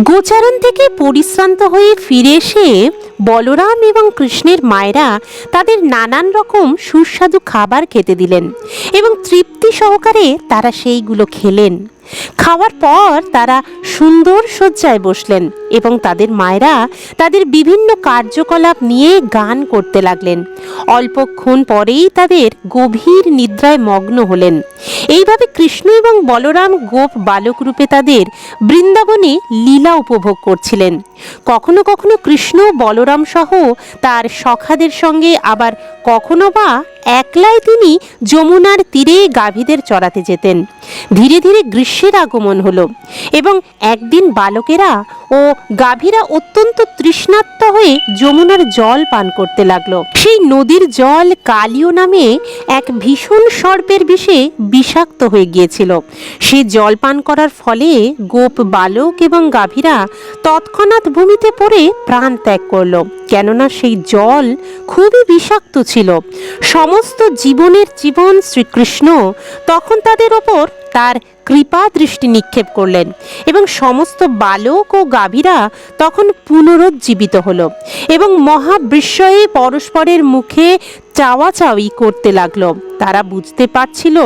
গোচারণ থেকে পরিশ্রান্ত হয়ে ফিরে এসে বলরাম এবং কৃষ্ণের মায়েরা তাদের নানান রকম সুস্বাদু খাবার খেতে দিলেন এবং তৃপ্তি সহকারে তারা সেইগুলো খেলেন। খাওয়ার পর তারা সুন্দর শয্যায় বসলেন এবং তাদের মায়েরা তাদের বিভিন্ন কার্যকলাপ নিয়ে গান করতে লাগলেন। অল্পক্ষণ পরেই তাদের গভীর নিদ্রায় মগ্ন হলেন। এইভাবে কৃষ্ণ এবং বলরাম গোপ বালক রূপে তাদের বৃন্দাবনে লীলা উপভোগ করছিলেন। কখনো কখনো কৃষ্ণ বলরাম সহ তার সখাদের সঙ্গে, আবার কখনো বা একলাই তিনি যমুনার তীরে গাভীদের চড়াতে যেতেন। ধীরে ধীরে গ্রীষ্মের আগমন হলো এবং একদিন বালকেরা ও গাভীরা অত্যন্ত তৃষ্ণার্ত হয়ে যমুনার জল পান করতে লাগলো। সেই নদীর জল কালীয় নামে এক ভীষণ সর্পের বিষে বিষাক্ত হয়ে গিয়েছিল। সে জল পান করার ফলে গোপ বালক এবং গাভীরা তৎক্ষণাৎ ভূমিতে পড়ে প্রাণ ত্যাগ করলো, কেননা সেই জল খুবই বিষাক্ত ছিল। সমস্ত জীবনের জীবন শ্রীকৃষ্ণ তখন তাদের ওপর তার কৃপা দৃষ্টি নিক্ষেপ করলেন এবং সমস্ত বালক ও গাভীরা তখন পুনরুজ্জীবিত হলো এবং মহাবিস্ময়ে পরস্পরের মুখে চাওয়াচাওয়ি করতে লাগলো। তারা বুঝতে পারছিল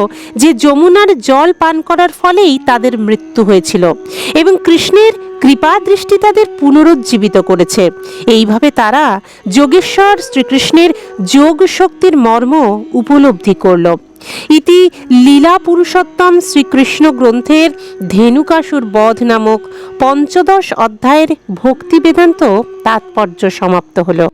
যে যমুনার জল পান করার ফলেই তাদের মৃত্যু হয়েছিল এবং কৃষ্ণের কৃপা দৃষ্টি তাদের পুনরুজ্জীবিত করেছে। এইভাবে তারা যোগেশ্বর শ্রীকৃষ্ণের যোগ শক্তির মর্ম উপলব্ধি করল। ইতি লীলা পুরুষোত্তম শ্রীকৃষ্ণ গ্রন্থের ধেনুকাসুর বধ নামক 15 অধ্যায়ের ভক্তি বেদান্ত তাৎপর্য সমাপ্ত হলো।